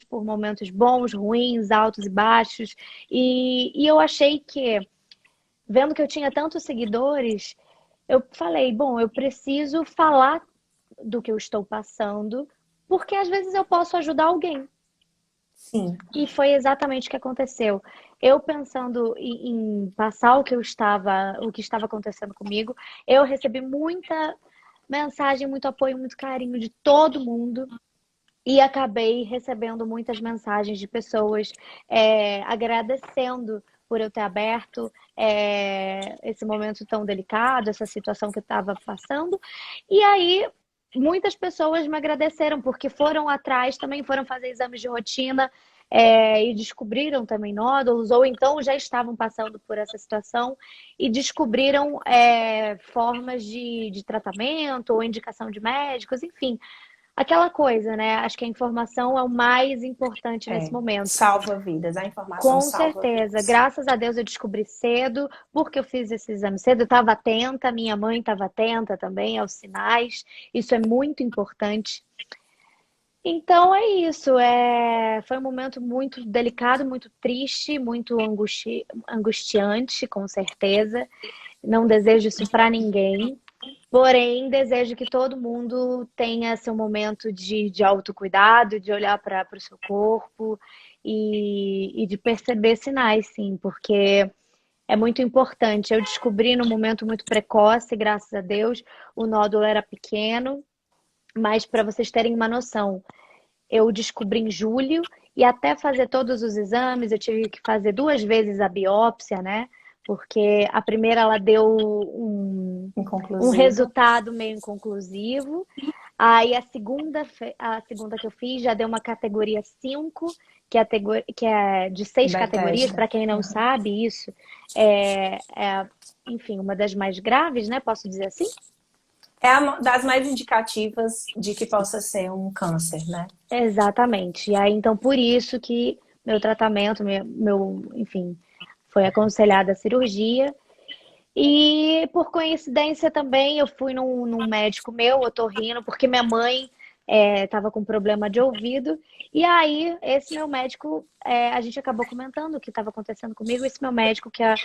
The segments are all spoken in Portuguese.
por momentos bons, ruins, altos e baixos. E eu achei que, vendo que eu tinha tantos seguidores, eu falei, bom, eu preciso falar do que eu estou passando, porque às vezes eu posso ajudar alguém. Sim. E foi exatamente o que aconteceu. Eu pensando em passar o que estava acontecendo comigo, eu recebi muita mensagem, muito apoio, muito carinho de todo mundo. E acabei recebendo muitas mensagens de pessoas agradecendo por eu ter aberto esse momento tão delicado, essa situação que eu estava passando. E aí, muitas pessoas me agradeceram, porque foram atrás, também foram fazer exames de rotina, e descobriram também nódulos, ou então já estavam passando por essa situação e descobriram formas de tratamento ou indicação de médicos, enfim. Aquela coisa, né? Acho que a informação é o mais importante nesse momento. Salva vidas, a informação Com salva certeza. vidas. Graças a Deus eu descobri cedo, porque eu fiz esse exame cedo. Eu estava atenta, minha mãe estava atenta também aos sinais. Isso é muito importante. Então é isso. Foi um momento muito delicado, muito triste, muito angustiante, com certeza. Não desejo isso para ninguém. Porém, desejo que todo mundo tenha seu momento de autocuidado, de olhar para o seu corpo e de perceber sinais, sim, porque é muito importante. Eu descobri num momento muito precoce, graças a Deus, o nódulo era pequeno, mas para vocês terem uma noção, eu descobri em julho e até fazer todos os exames, eu tive que fazer 2 vezes a biópsia, né? Porque a primeira ela deu um Inconclusiva. resultado meio inconclusivo. Aí a segunda que eu fiz já deu uma categoria 5, que é de 6 categorias, Bethesda. para quem não sabe isso, enfim, uma das mais graves, né? Posso dizer assim? É uma das mais indicativas de que possa ser um câncer, né? Exatamente. E aí, então, por isso que meu tratamento, enfim, foi aconselhada a cirurgia. E por coincidência também, eu fui num médico meu, otorrino, porque minha mãe estava com problema de ouvido. E aí, esse meu médico, a gente acabou comentando o que estava acontecendo comigo. Esse meu médico, que é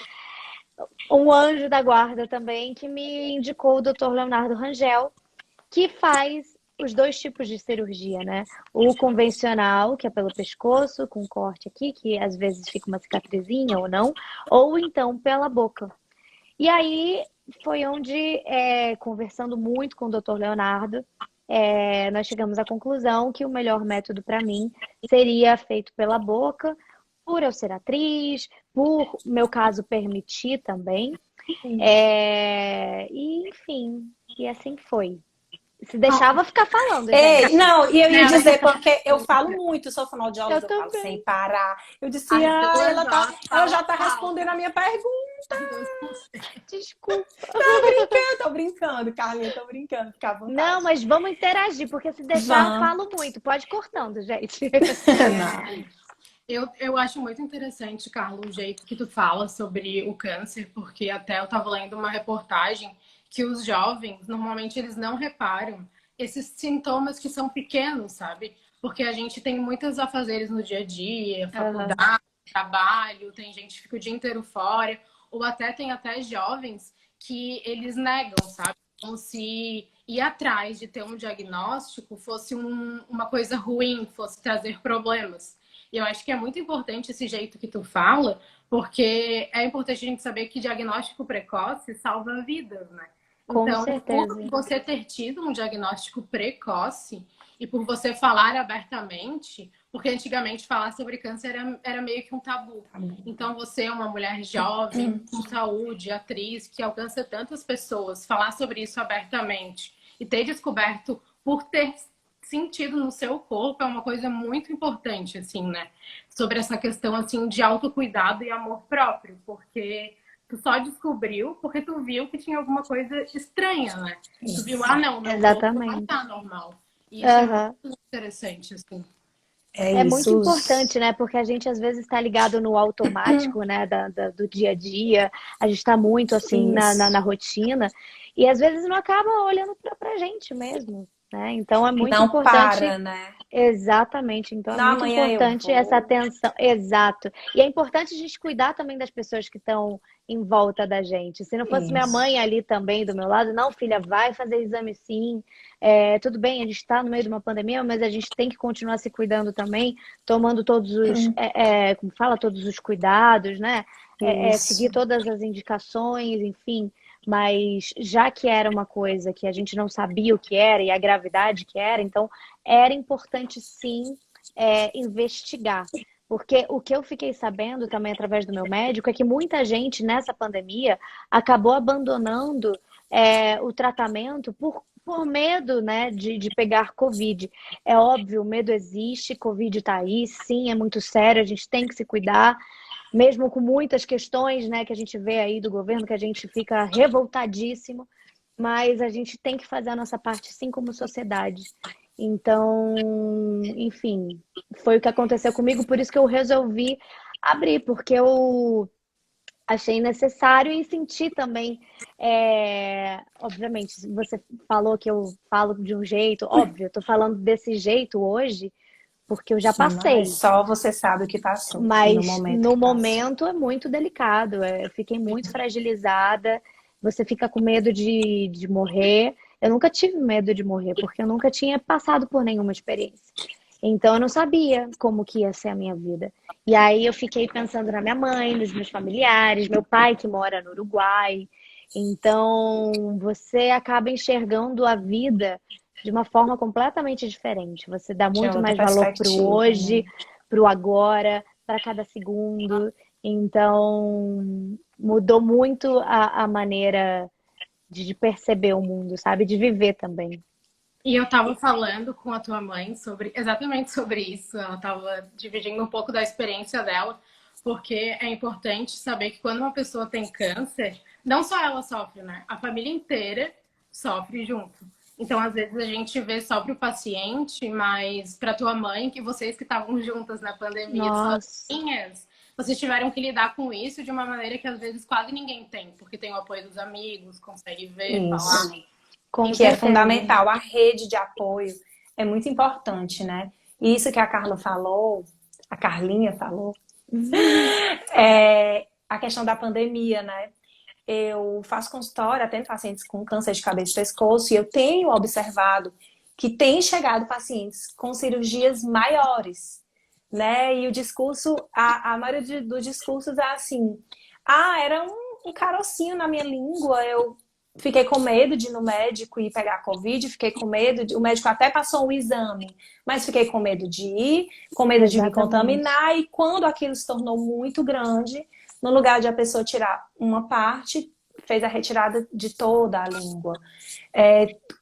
um anjo da guarda também, que me indicou o Dr. Leonardo Rangel, que faz os 2 tipos de cirurgia, né? O convencional, que é pelo pescoço, com corte aqui, que às vezes fica uma cicatrizinha ou não, ou então pela boca. E aí foi onde, conversando muito com o Dr. Leonardo, nós chegamos à conclusão que o melhor método para mim seria feito pela boca, por eu ser atriz, por meu caso permitir também. E enfim, e assim foi. Se deixava ficar falando, Ei, gente. não, e eu ia Ela- dizer, porque eu falo muito, sou Eu fonoaudióloga, eu falo sem também. parar. Eu disse, As duas ela já tá respondendo a minha pergunta. Desculpa. Tô brincando, Carlinha, tô brincando, fica à Não, vontade. mas vamos interagir, porque se deixar eu Vamos. falo muito. Pode ir cortando, gente. Não. eu acho muito interessante, Carlos, o jeito que tu fala sobre o câncer, porque até eu estava lendo uma reportagem que os jovens, normalmente, eles não reparam esses sintomas que são pequenos, sabe? Porque a gente tem muitos afazeres no dia a dia, Aham. faculdade, trabalho, tem gente que fica o dia inteiro fora, ou tem até jovens que eles negam, sabe? Como se ir atrás de ter um diagnóstico fosse uma coisa ruim, fosse trazer problemas. E eu acho que é muito importante esse jeito que tu fala, porque é importante a gente saber que diagnóstico precoce salva vidas, né? Com Então, por certeza. você ter tido um diagnóstico precoce e por você falar abertamente, porque antigamente falar sobre câncer era meio que um tabu. Então, você é uma mulher jovem, com saúde, atriz, que alcança tantas pessoas, falar sobre isso abertamente e ter descoberto por ter sentido no seu corpo é uma coisa muito importante, assim, né? Sobre essa questão, assim, de autocuidado e amor próprio, porque tu só descobriu porque tu viu que tinha alguma coisa estranha, né? Tu viu, não, meu corpo não Exatamente. tá normal. E isso é Aham. muito interessante, assim. É É muito isso. importante, né? Porque a gente às vezes está ligado no automático, né? Do dia a dia. A gente está muito assim na Isso. rotina. E às vezes não acaba olhando pra gente mesmo, né? Então é muito Não importante para, né? Exatamente. Então é Na muito amanhã eu importante essa vou. atenção. Exato. E é importante a gente cuidar também das pessoas que estão em volta da gente. Se não fosse minha Isso. mãe ali também do meu lado, não, filha, vai fazer exame sim. Tudo bem, a gente está no meio de uma pandemia, mas a gente tem que continuar se cuidando também, tomando todos os, como fala, todos os cuidados, né? Seguir Isso. todas as indicações, enfim. Mas já que era uma coisa que a gente não sabia o que era e a gravidade que era, então era importante sim investigar. Porque o que eu fiquei sabendo também através do meu médico é que muita gente nessa pandemia acabou abandonando o tratamento por medo, né, de pegar Covid. É óbvio, o medo existe, Covid está aí, sim, é muito sério, a gente tem que se cuidar, mesmo com muitas questões, né, que a gente vê aí do governo, que a gente fica revoltadíssimo, mas a gente tem que fazer a nossa parte sim como sociedade. Então, enfim, foi o que aconteceu comigo, por isso que eu resolvi abrir, porque eu achei necessário e senti também, obviamente, se você falou que eu falo de um jeito, óbvio, eu tô falando desse jeito hoje, porque eu já Sim, mas passei, só você sabe o que passou e no mas momento no que passou. momento é muito delicado. Eu fiquei muito fragilizada. Você fica com medo de morrer. Eu nunca tive medo de morrer, porque eu nunca tinha passado por nenhuma experiência. Então eu não sabia como que ia ser a minha vida. E aí eu fiquei pensando na minha mãe, nos meus familiares, meu pai que mora no Uruguai. Então você acaba enxergando a vida de uma forma completamente diferente. Você dá De muito outra mais valor para o perspectiva, hoje, né? para o agora, para cada segundo. Então, mudou muito a maneira de perceber o mundo, sabe? De viver também. E eu tava falando com a tua mãe sobre exatamente sobre isso. Ela tava dividindo um pouco da experiência dela, porque é importante saber que quando uma pessoa tem câncer, não só ela sofre, né? A família inteira sofre junto. Então, às vezes a gente vê só pro paciente, mas para tua mãe, que vocês que estavam juntas na pandemia Nossa, sozinhas, vocês tiveram que lidar com isso de uma maneira que às vezes quase ninguém tem, porque tem o apoio dos amigos, consegue ver, falar. Isso. com Que é certeza. fundamental. A rede de apoio é muito importante, né? E isso que a Carla falou, a Carlinha falou, é a questão da pandemia, né? Eu faço consultório, atendo pacientes com câncer de cabeça e pescoço, e eu tenho observado que tem chegado pacientes com cirurgias maiores, né? E o discurso, a maioria dos discursos é assim: ah, era um carocinho na minha língua, eu fiquei com medo de ir no médico e pegar Covid, fiquei com medo, o médico até passou um exame, mas fiquei com medo de ir, com medo de me Exatamente. contaminar, e quando aquilo se tornou muito grande, no lugar de a pessoa tirar uma parte, fez a retirada de toda a língua.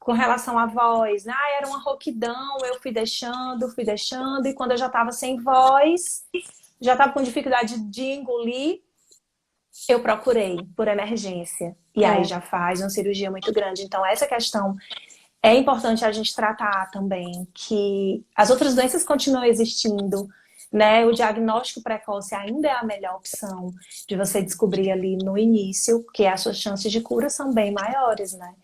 Com relação à voz, era uma rouquidão, eu fui deixando, e quando eu já estava sem voz, já estava com dificuldade de engolir, eu procurei por emergência. E aí É, já faz uma cirurgia muito grande. Então, essa questão é importante a gente tratar também, que as outras doenças continuam existindo, né? O diagnóstico precoce ainda é a melhor opção de você descobrir ali no início, porque as suas chances de cura são bem maiores, né?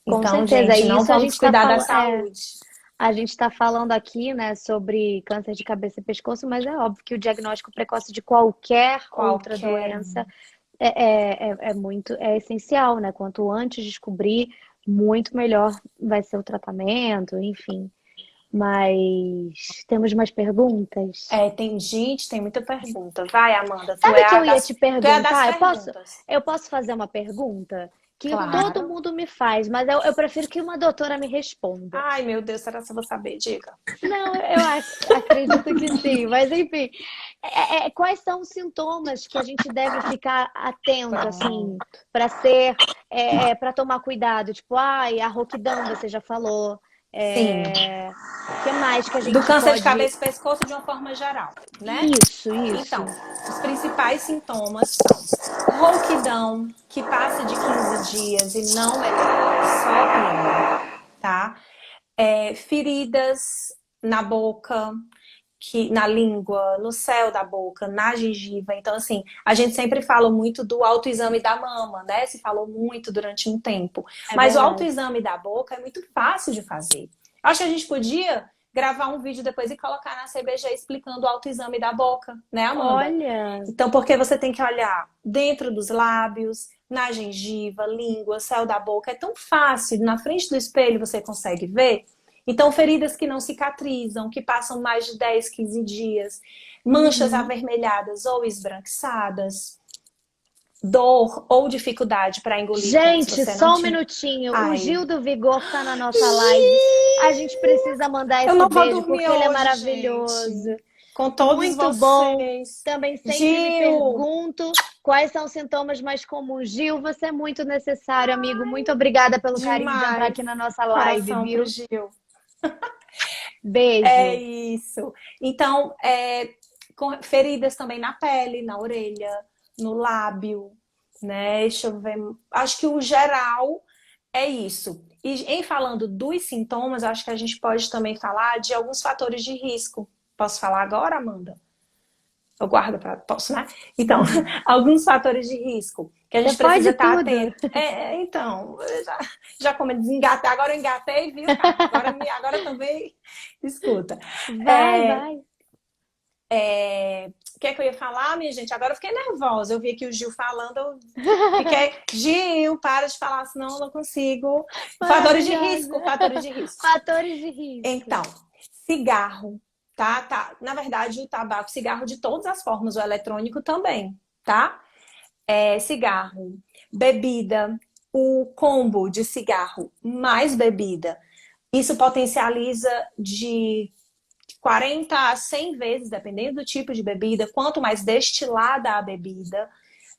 com Então, certeza. gente, E não isso a vamos gente está descuidar da falando. saúde. A gente está falando aqui, né, sobre câncer de cabeça e pescoço, mas é óbvio que o diagnóstico precoce de qualquer outra Qualquer doença é essencial, né? Quanto antes descobrir, muito melhor vai ser o tratamento, enfim. Mas temos mais perguntas? tem gente, tem muita pergunta. Vai, Amanda, Sabe que eu ia te tu é a das perguntar? perguntas. Eu posso fazer uma pergunta que todo Claro. mundo me faz, mas eu prefiro que uma doutora me responda. Ai, meu Deus, será que eu vou saber? Diga. Não, acredito que sim, mas enfim, quais são os sintomas que a gente deve ficar atento, assim, Pronto. para tomar cuidado? Tipo, ai, a rouquidão, você já falou. Sim. Que mais que a Do gente câncer de pode. cabeça e pescoço de uma forma geral, né? Isso, Então, isso. os principais sintomas são rouquidão, que passa de 15 dias e não melhora, só piora, tá? Feridas na boca, na língua, no céu da boca, na gengiva. Então, assim, a gente sempre fala muito do autoexame da mama, né? Se falou muito durante um tempo. É Mas o verdade. autoexame da boca é muito fácil de fazer. Acho que a gente podia gravar um vídeo depois e colocar na CBG explicando o autoexame da boca, né, Amanda? Olha, Então, porque você tem que olhar dentro dos lábios, na gengiva, língua, céu da boca. É tão fácil, na frente do espelho você consegue ver. Então, feridas que não cicatrizam, que passam mais de 10, 15 dias, manchas avermelhadas ou esbranquiçadas, dor ou dificuldade para engolir que antes gente, você só não um tinha. minutinho. O Ai, Gil do Vigor tá na nossa live. A gente precisa mandar eu esse não vou beijo dormir porque ele é hoje, maravilhoso. gente. Com todos Muito bom. vocês. Também sempre me Gil, pergunto quais são os sintomas mais comuns. Gil, você é muito necessário, amigo. Muito obrigada pelo carinho de entrar demais. aqui na nossa live, Coração pro viu? Gil. É Beijo. isso. Então, com feridas também na pele, na orelha, no lábio, né? Deixa eu ver. Acho que o geral é isso. E em falando dos sintomas, acho que a gente pode também falar de alguns fatores de risco. Posso falar agora, Amanda? Eu guardo para. Posso, né? Então, alguns fatores de risco que a gente Você pode precisa estar tudo. atento. Então, já como desengatei, agora eu engatei, viu, cara? Agora também escuta. Vai, É, vai. O que é que eu ia falar, minha gente? Agora eu fiquei nervosa. Eu vi aqui o Gil falando, eu fiquei. Gil, para de falar, senão eu não consigo. Fatores de risco, Maravilhosa. fatores de risco. Fatores de risco. Então, cigarro, tá? Na verdade, o tabaco, cigarro de todas as formas, o eletrônico também, tá? Cigarro, bebida, o combo de cigarro mais bebida, isso potencializa de 40 a 100 vezes, dependendo do tipo de bebida. Quanto mais destilada a bebida,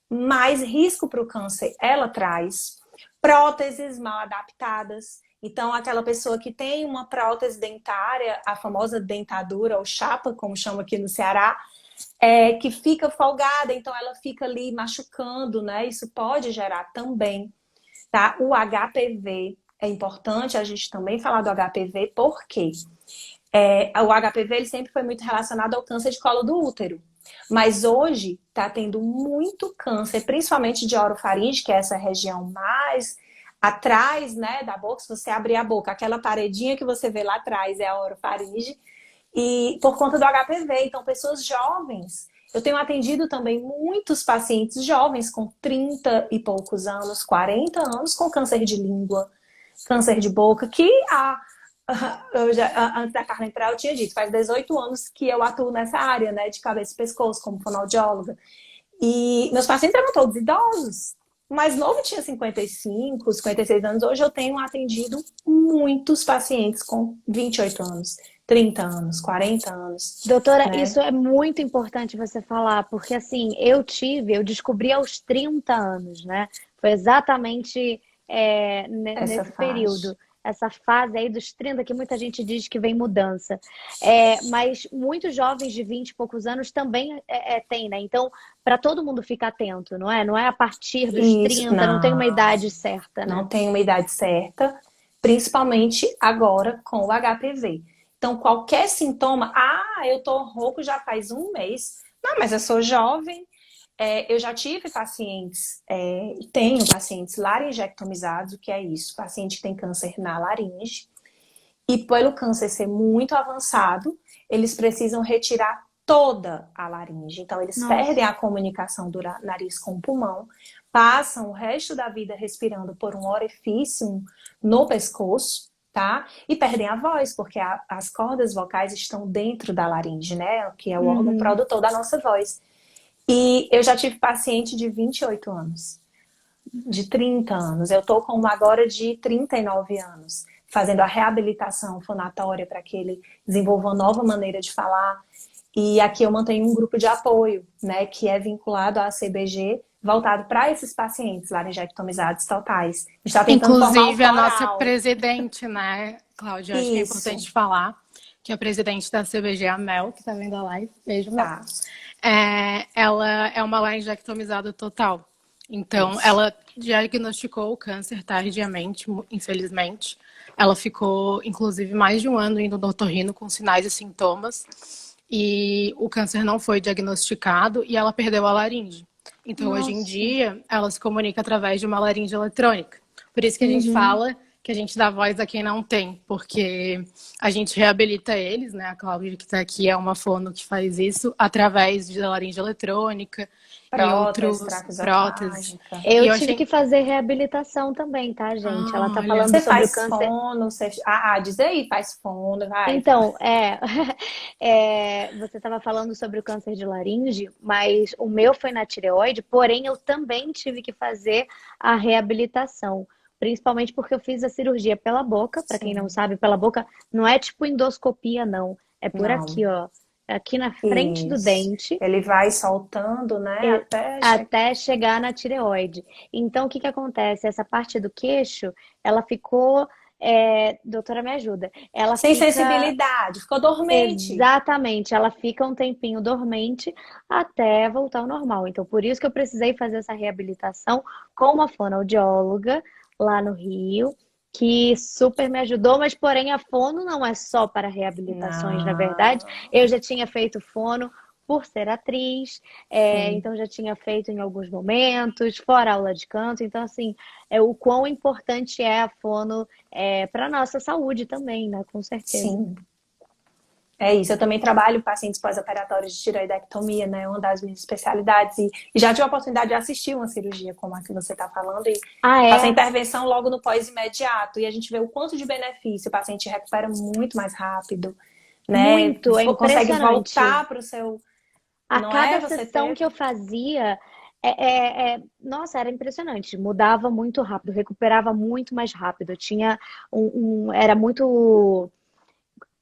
mais risco para o câncer ela traz. Próteses mal adaptadas. Então, aquela pessoa que tem uma prótese dentária, a famosa dentadura ou chapa, como chama aqui no Ceará, que fica folgada, então ela fica ali machucando, né? Isso pode gerar também, tá? O HPV, é importante a gente também falar do HPV, porque o HPV ele sempre foi muito relacionado ao câncer de colo do útero. Mas hoje está tendo muito câncer, principalmente de orofaringe, que é essa região mais atrás, né, da boca. Se você abrir a boca, aquela paredinha que você vê lá atrás é a orofaringe. E por conta do HPV, então pessoas jovens. Eu tenho atendido também muitos pacientes jovens com 30 e poucos anos, 40 anos, com câncer de língua, câncer de boca, que antes da Carla entrar, eu tinha dito, faz 18 anos que eu atuo nessa área, né, de cabeça e pescoço, como fonoaudióloga. E meus pacientes eram todos idosos. O mais novo tinha 55, 56 anos. Hoje eu tenho atendido muitos pacientes com 28 anos, 30 anos, 40 anos. Doutora, né? isso é muito importante você falar, porque assim, eu descobri aos 30 anos, né? Foi exatamente Essa nesse fase. período, essa fase aí dos 30 que muita gente diz que vem mudança. Mas muitos jovens de 20 e poucos anos também têm, né? Então, para todo mundo ficar atento, não é? Não é a partir dos Isso, 30, não tem uma idade certa, né? não tem uma idade certa, principalmente agora com o HPV. Então, qualquer sintoma, eu tô rouco já faz um mês. Não, mas eu sou jovem. Eu já tive pacientes, tenho pacientes laringectomizados, o que é isso? Paciente que tem câncer na laringe. E pelo câncer ser muito avançado, eles precisam retirar toda a laringe. Então, eles perdem a comunicação do nariz com o pulmão, passam o resto da vida respirando por um orifício no pescoço, tá? E perdem a voz, porque as cordas vocais estão dentro da laringe, né? Que é o órgão produtor da nossa voz. E eu já tive paciente de 28 anos, de 30 anos. Eu tô com uma agora de 39 anos, fazendo a reabilitação fonatória para que ele desenvolva uma nova maneira de falar. E aqui eu mantenho um grupo de apoio, né, que é vinculado à CBG, voltado para esses pacientes laringectomizados totais. A gente está tentando Inclusive, formar a nossa presidente, né, Cláudia? Acho que é importante falar que a presidente da CBG, a Mel, que está vendo a live, beijo, Mel. Tá. Ela é uma laringectomizada total. Então, ela diagnosticou o câncer tardiamente, infelizmente. Ela ficou, inclusive, mais de um ano indo no otorrino com sinais e sintomas. E o câncer não foi diagnosticado e ela perdeu a laringe. Então, hoje em dia, ela se comunica através de uma laringe eletrônica. Por isso que a gente fala que a gente dá voz a quem não tem, porque a gente reabilita eles, né? A Cláudia que está aqui é uma fono que faz isso através de laringe eletrônica e Prótese, outros próteses. traqueosofágica. E Eu eu tive achei, que fazer reabilitação também, tá, gente? Ela tá olha, falando Você sobre o faz câncer. fono, você... diz aí, faz fono, vai. Então, você estava falando sobre o câncer de laringe, mas o meu foi na tireoide, porém eu também tive que fazer a reabilitação, principalmente porque eu fiz a cirurgia pela boca. Para quem não Sim, sabe, pela boca não é tipo endoscopia, não. É por não. aqui, ó, aqui na frente do Isso. dente, Ele vai soltando, né, e- até chegar. até chegar na tireoide. Então, o que que acontece? Essa parte do queixo, ela ficou, doutora, me ajuda. Ela Sem fica sensibilidade, ficou dormente. Exatamente, ela fica um tempinho dormente até voltar ao normal. Então, por isso que eu precisei fazer essa reabilitação com uma fonoaudióloga lá no Rio, que super me ajudou, mas porém a fono não é só para reabilitações, na verdade. Não, Eu já tinha feito fono por ser atriz, sim. então já tinha feito em alguns momentos, fora aula de canto. Então, assim, o quão importante é a fono para nossa saúde também, né? Com certeza. Sim, é isso. Eu também trabalho pacientes pós-operatórios de tireoidectomia, né? Uma das minhas especialidades. E já tive a oportunidade de assistir uma cirurgia como a que você está falando e Ah, faço a é? intervenção logo no pós-imediato. E a gente vê o quanto de benefício. O paciente recupera muito mais rápido, né? Muito, é Consegue impressionante. voltar para o seu. A Não é cada você sessão ter. que eu fazia, nossa, era impressionante. Mudava muito rápido, recuperava muito mais rápido. Tinha era muito,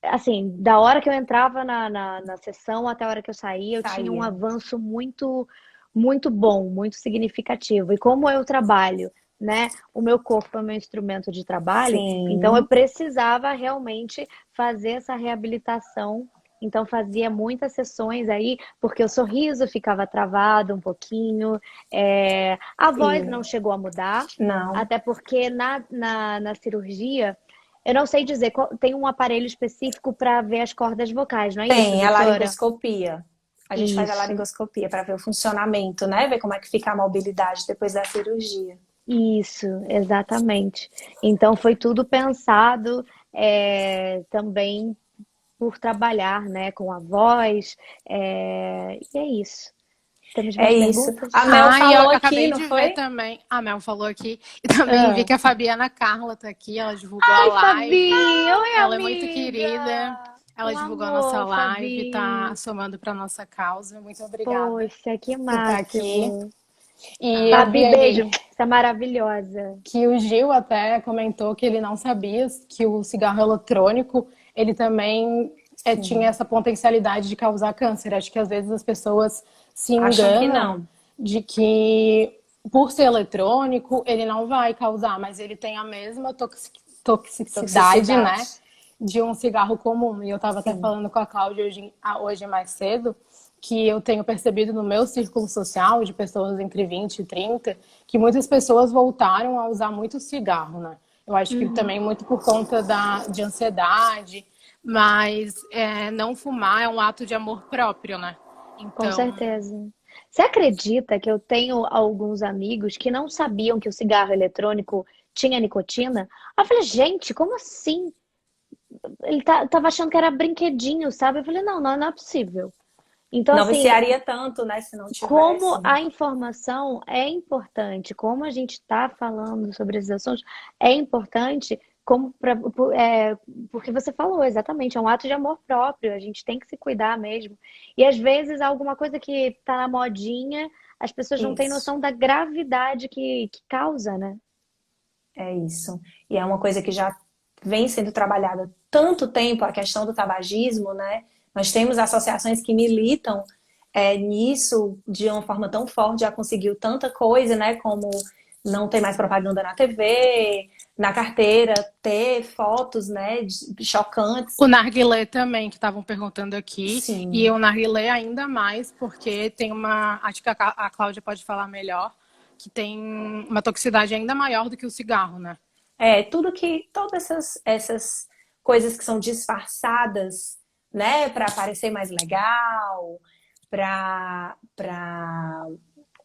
assim, da hora que eu entrava na sessão até a hora que eu saía, eu tinha um Saía. avanço muito, muito bom, muito significativo. E como eu trabalho, né? O meu corpo é o meu instrumento de trabalho, então eu Sim. precisava realmente fazer essa reabilitação. Então fazia muitas sessões aí, porque o sorriso ficava travado um pouquinho, a voz E não chegou a mudar, não. até porque na cirurgia eu não sei dizer, tem um aparelho específico para ver as cordas vocais, não é isso, Tem a doutora? laringoscopia. A gente faz a Isso, laringoscopia para ver o funcionamento, né? Ver como é que fica a mobilidade depois da cirurgia. isso, exatamente. Então foi tudo pensado também por trabalhar, né, com a voz, e é isso. Temos É mais isso. A perguntas? Mel e eu falou aqui, acabei não de ver foi? também, a Mel falou aqui, e também vi Ah. que a Fabiana Carla tá aqui, ela divulgou a Ai, live, Fabi! Oi, ela é muito querida, amiga! ela Um divulgou a nossa amor, live, tá Fabi! somando para nossa causa. Muito obrigada Poxa, que por estar aqui. máximo! E eu vi Fabi, ali beijo! Você é maravilhosa! que o Gil até comentou que ele não sabia que o cigarro eletrônico, ele também tinha Sim. essa potencialidade de causar câncer. Acho que às vezes as pessoas se Acham que enganam não. de que por ser eletrônico ele não vai causar, mas ele tem a mesma toxicidade, Toxicidade. né, de um cigarro comum. E eu estava até Sim. falando com a Cláudia hoje mais cedo que eu tenho percebido no meu círculo social de pessoas entre 20 e 30 que muitas pessoas voltaram a usar muito cigarro, né? Eu acho que Uhum, também muito por conta de ansiedade, mas não fumar é um ato de amor próprio, né? com Então, certeza. Você acredita que eu tenho alguns amigos que não sabiam que o cigarro eletrônico tinha nicotina? Eu falei, gente, como assim? Ele tava achando que era brinquedinho, sabe? Eu falei, não, não, não é possível. Então, Não assim, viciaria tanto, né, se não como tivesse. a informação é importante, como a gente está falando sobre esses assuntos, é importante como porque você falou exatamente, é um ato de amor próprio, a gente tem que se cuidar mesmo. E às vezes alguma coisa que está na modinha, as pessoas não têm Isso. noção da gravidade que causa, né? É isso. E é uma coisa que já vem sendo trabalhada há tanto tempo, a questão do tabagismo, né? Nós temos associações que militam nisso de uma forma tão forte, já conseguiu tanta coisa, né? Como não ter mais propaganda na TV, na carteira, ter fotos, né, chocantes. o narguilé também, que estavam perguntando aqui, e Sim. o narguilé ainda mais, porque tem acho que a Cláudia pode falar melhor, que tem uma toxicidade ainda maior do que o cigarro, né? Todas essas coisas que são disfarçadas, né, para parecer mais legal, para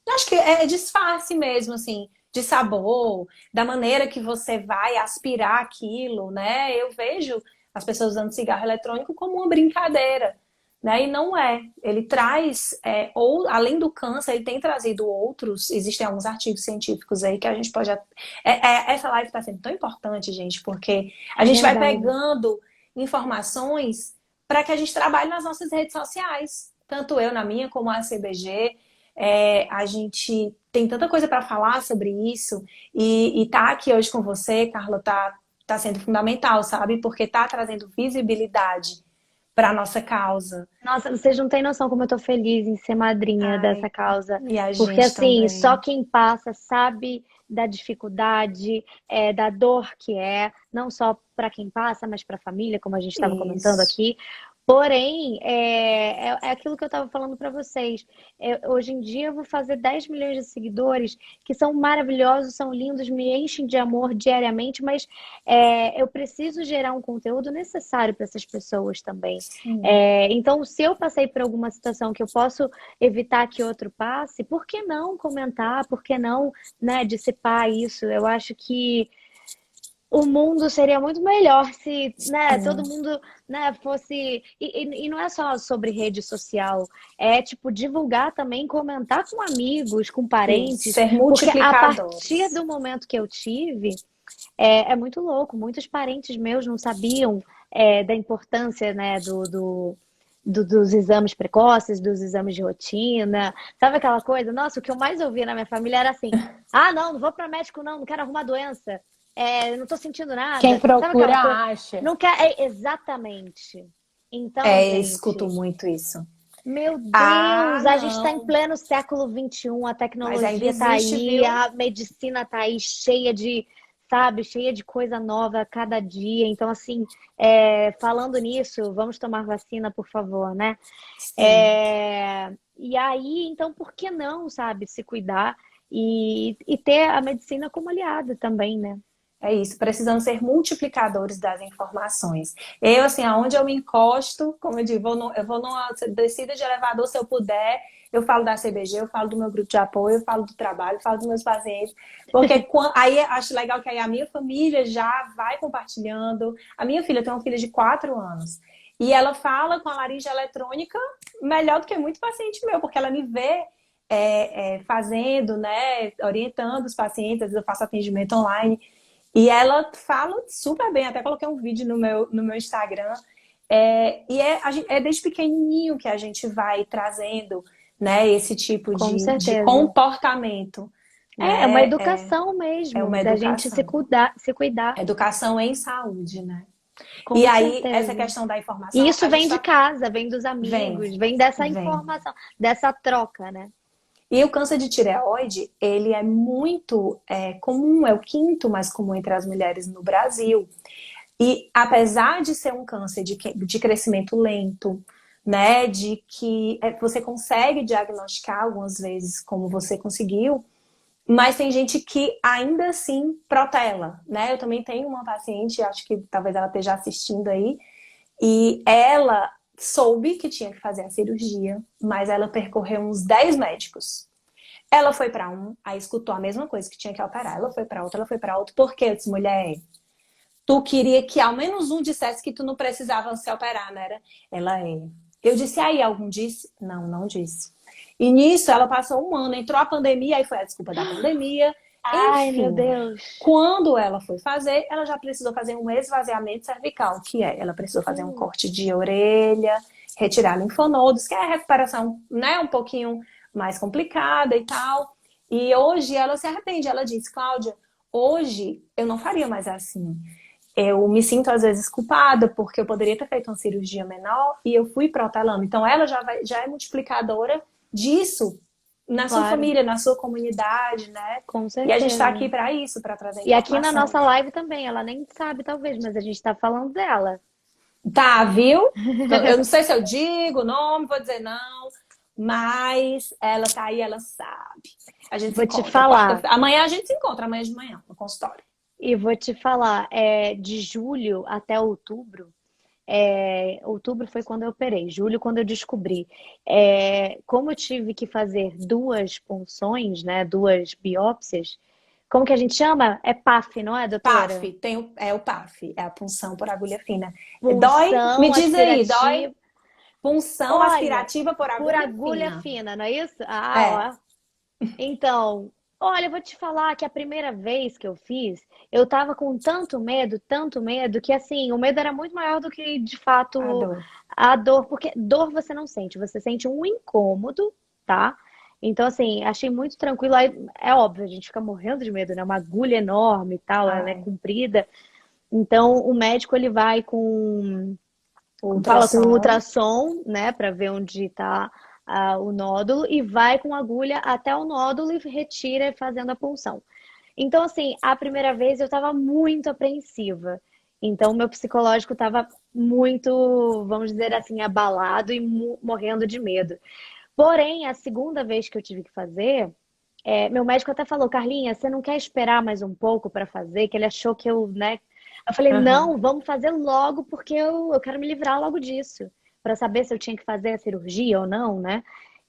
acho que é disfarce mesmo, assim, de sabor, da maneira que você vai aspirar aquilo, né? Eu vejo as pessoas usando cigarro eletrônico como uma brincadeira, né? E não é. Ele traz, ou além do câncer, ele tem trazido outros. Existem alguns artigos científicos aí que a gente pode. Essa live está sendo tão importante, gente, porque a É gente vai verdade. pegando informações para que a gente trabalhe nas nossas redes sociais. Tanto eu na minha como a CBG. A gente tem tanta coisa para falar sobre isso. E tá aqui hoje com você, Carla, tá sendo fundamental, sabe? Porque tá trazendo visibilidade para a nossa causa. Nossa, vocês não têm noção como eu tô feliz em ser madrinha Ai, dessa causa. e a Porque, gente assim, só também. quem passa sabe da dificuldade, da dor que é, não só para quem passa, mas para a família, como a gente estava comentando Isso. aqui. Porém, é aquilo que eu estava falando para vocês. Hoje em dia eu vou fazer 10 milhões de seguidores que são maravilhosos, são lindos, me enchem de amor diariamente, mas eu preciso gerar um conteúdo necessário para essas pessoas também. Sim. Então, se eu passei por alguma situação que eu posso evitar que outro passe, por que não comentar? Por que não, né, dissipar isso? Eu acho que o mundo seria muito melhor se, né, todo mundo, né, fosse. E não é só sobre rede social, é tipo divulgar também, comentar com amigos, com Isso. parentes, Ser porque a partir multiplicadores. do momento que eu tive, é muito louco. Muitos parentes meus não sabiam da importância, né, dos exames precoces, dos exames de rotina. Sabe aquela coisa? Nossa, o que eu mais ouvia na minha família era assim: ah, não, não vou para médico, não, não quero arrumar doença. Não tô sentindo Quem nada. Sabe procura aquela coisa? acha. Não quer. Exatamente. Então, Escuto gente, muito isso. meu Ah, Deus, a gente está em não. pleno século XXI, a Mas ainda tecnologia está existe, aí, viu? a medicina está aí cheia de, sabe, cheia de coisa nova a cada dia. Então, assim, falando nisso, vamos tomar vacina, por favor, né? Sim. E aí, então, por que não, sabe, se cuidar e ter a medicina como aliada também, né? É isso, precisamos ser multiplicadores das informações. Eu, assim, aonde eu me encosto, como eu digo, eu vou numa descida de elevador, se eu puder, eu falo da CBG, eu falo do meu grupo de apoio, eu falo do trabalho, eu falo dos meus pacientes, porque aí acho legal que aí a minha família já vai compartilhando. A minha filha tem uma filha de 4 anos, e ela fala com a laringe eletrônica melhor do que muito paciente meu, porque ela me vê fazendo, né, orientando os pacientes, às vezes eu faço atendimento online, e ela fala super bem, até coloquei um vídeo no meu Instagram. É desde pequenininho que a gente vai trazendo, né, esse tipo Com de certeza. comportamento, É uma né? educação É mesmo, uma da gente se educação. cuidar, se cuidar, Educação em saúde, né? E com aí, essa certeza. questão da E informação, isso a gente vem de tá. casa, vem dos Vem, amigos, vem dessa vem. informação, dessa troca, né? E o câncer de tireoide, ele é muito comum, é o quinto mais comum entre as mulheres no Brasil. E apesar de ser um câncer de crescimento lento, né, de que você consegue diagnosticar algumas vezes como você conseguiu, mas tem gente que ainda assim protela, né? Eu também tenho uma paciente, acho que talvez ela esteja assistindo aí, e ela soube que tinha que fazer a cirurgia, mas ela percorreu uns 10 médicos. Ela foi para um, aí escutou a mesma coisa que tinha que operar. Ela foi para outro, ela foi para outro. Por quê? Eu disse, mulher, tu queria que ao menos um dissesse que tu não precisava se operar, né? Ela é. Eu disse, aí, algum disse? Não, não disse. E nisso, ela passou um ano, entrou a pandemia, aí foi a desculpa da pandemia. Ai, meu Enfim, Deus. quando ela foi fazer, ela já precisou fazer um esvaziamento cervical, que ela precisou fazer um corte de orelha, retirar linfonodos, que é a recuperação, né, um pouquinho mais complicada e tal. E hoje ela se arrepende, ela disse, Cláudia, hoje eu não faria mais assim. Eu me sinto às vezes culpada porque eu poderia ter feito uma cirurgia menor e eu fui protelando. Então ela já é multiplicadora disso na sua Claro, família, na sua comunidade, né? com E a gente está certeza. aqui para isso, para trazer E aqui na informação. nossa live também, ela nem sabe talvez, mas a gente tá falando dela. Tá, viu? Eu não sei se eu digo o nome, vou dizer não, mas ela tá aí, ela sabe. A gente se Vou te encontra falar. quarta-feira. Amanhã a gente se encontra, amanhã de manhã, no consultório. E vou te falar, de julho até outubro, outubro foi quando eu operei, julho quando eu descobri. Como eu tive que fazer duas punções, né, duas biópsias, Como que a gente chama? É PAF, não é, doutora? PAF, é o PAF, é a punção por agulha fina. Dói? Me Punção diz aí, dói? aspirativa. Punção Olha, aspirativa por por agulha agulha fina. fina, não é isso? É. Ah, ó. Então, olha, eu vou te falar que a primeira vez que eu fiz, eu tava com tanto medo, que assim, o medo era muito maior do que de A fato dor. a dor, porque dor você não sente, você sente um incômodo, tá? Então, assim, achei muito tranquilo. Aí, é óbvio, a gente fica morrendo de medo, né? Uma agulha enorme e tal, ela é Ai, comprida. Então, o médico ele vai com fala com ultrassom. ultrassom, né, para ver onde está o nódulo e vai com agulha até o nódulo e retira fazendo a punção. Então, assim, a primeira vez eu estava muito apreensiva. Então, o meu psicológico estava muito, vamos dizer assim, abalado e morrendo de medo. Porém, a segunda vez que eu tive que fazer, meu médico até falou, Carlinha, você não quer esperar mais um pouco para fazer? Que ele achou que eu, né? Eu falei, Aham. não, vamos fazer logo, porque eu quero me livrar logo disso, para saber se eu tinha que fazer a cirurgia ou não, né?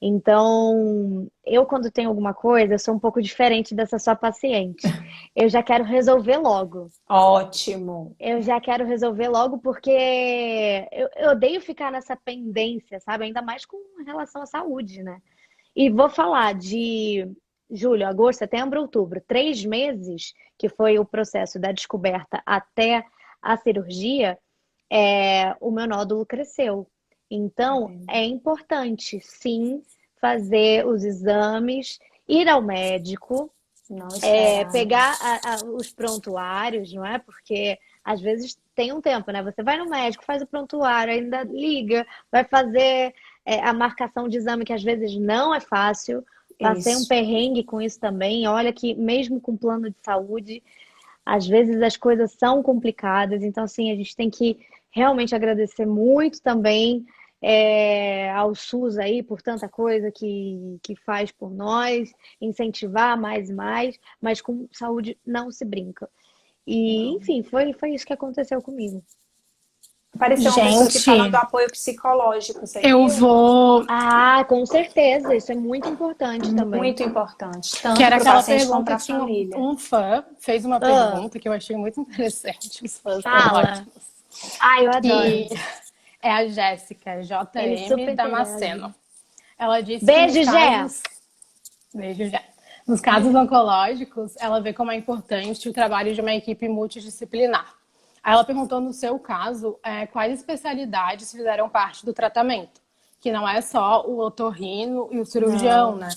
Então, eu quando tenho alguma coisa, eu sou um pouco diferente dessa sua paciente. Eu já quero resolver logo. Ótimo. Eu já quero resolver logo porque eu odeio ficar nessa pendência, sabe? Ainda mais com relação à saúde, né? E vou falar de julho, agosto, setembro, outubro, 3 meses, que foi o processo da descoberta até a cirurgia, o meu nódulo cresceu. Tá Então, vendo? é importante, sim, fazer os exames, ir ao médico, Não esperar, né? pegar os prontuários, não é? Porque às vezes tem um tempo, né? Você vai no médico, faz o prontuário, ainda liga, vai fazer a marcação de exame, que às vezes não é fácil. Passei um Isso. perrengue com isso também. Olha que mesmo com plano de saúde, às vezes as coisas são complicadas. Então, assim, a gente tem que realmente agradecer muito também ao SUS aí por tanta coisa que faz por nós, incentivar mais e mais, mas com saúde não se brinca. E, Não. enfim, foi isso que aconteceu comigo. Apareceu uma pessoa aqui falando do Gente, apoio psicológico, você eu viu? vou. Ah, com certeza, isso é muito importante também. Muito importante, Que tanto era para o aquela paciente como pergunta, para a tinha família. um fã fez uma Ah, pergunta que eu achei muito interessante. Os fãs são fala. ótimos. Ah, eu adoro. Que é a Jéssica Ele JM super Damasceno. interage. Ela disse que nos Beijo, Gé! casos. Beijo já. Nos casos oncológicos, ela vê como é importante o trabalho de uma equipe multidisciplinar. Aí ela perguntou, no seu caso, quais especialidades fizeram parte do tratamento? Que não é só o otorrino e o cirurgião, Não, né?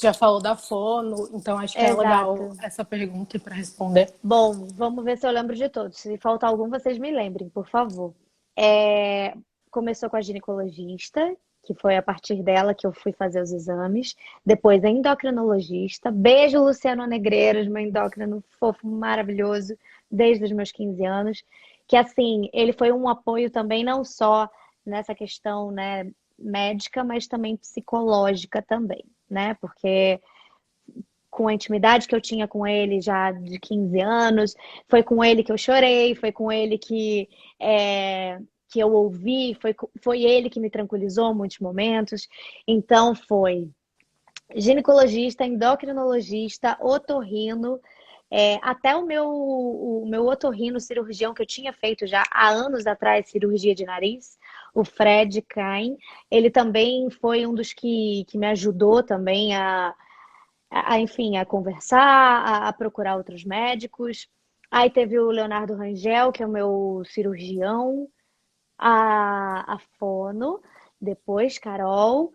Já falou da fono, então acho que é legal exato. essa pergunta para responder. Bom, vamos ver se eu lembro de todos. Se faltar algum, vocês me lembrem, por favor. É, Começou com a ginecologista, que foi a partir dela que eu fui fazer os exames. Depois a endocrinologista. Beijo, Luciano Negreiros, meu endócrino fofo, maravilhoso, desde os meus 15 anos. Que assim, ele foi um apoio também, não só nessa questão, né, médica, mas também psicológica também, né? Porque com a intimidade que eu tinha com ele já de 15 anos. Foi com ele que eu chorei, foi com ele que eu ouvi, foi ele que me tranquilizou em muitos momentos. Então foi ginecologista, endocrinologista, otorrino, até o meu otorrino cirurgião que eu tinha feito já há anos atrás, cirurgia de nariz, o Fred Kain, ele também foi um dos que me ajudou também enfim, a conversar, a procurar outros médicos. Aí teve o Leonardo Rangel, que é o meu cirurgião, a Fono, depois Carol.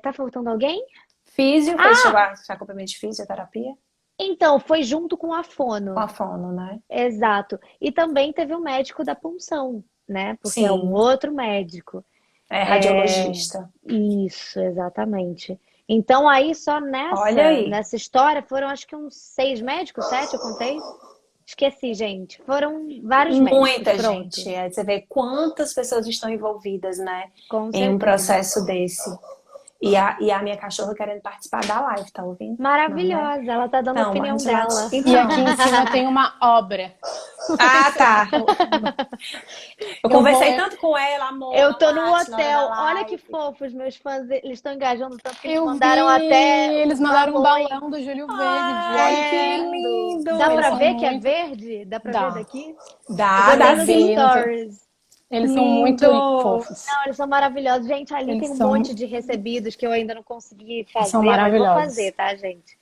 Tá faltando alguém? Físio, fez Ah, acompanhamento de fisioterapia? então, foi junto com a Com Fono. a fono, né? Exato. E também teve o médico da punção, né? Porque é um Sim, outro médico. é É, radiologista. Isso, exatamente. Então, aí só Olha aí. nessa história foram acho que uns 6 médicos, 7, eu contei? Esqueci, gente. Foram vários médicos, Muita pronto. gente. Aí você vê quantas pessoas estão envolvidas, né, Com em um certeza. processo desse. E a minha cachorra querendo participar da live, tá ouvindo? Maravilhosa, ela tá dando a Então, opinião Angela, dela. E aqui em cima tem uma obra. Ah, tá. Eu Eu vou. conversei tanto com ela, amor, Eu não tô no late na hora da hotel. Olha que live. fofo, os meus fãs, eles estão engajando tanto que eles Eu vi! mandaram até Eles os mandaram um balões. balão do Júlio Verde. Olha que Ai, que lindo! lindo! Dá Eles pra são ver que é muito. verde? Dá pra ver Dá. daqui? Eu Dá, botei dá Dá pra nos ver. sim. Não sei. stories. Eles são muito Lindo! fofos. Não, eles são maravilhosos. Gente, ali Eles tem um monte são, de recebidos que eu ainda não consegui são fazer, mas vou fazer, maravilhosos. tá, gente?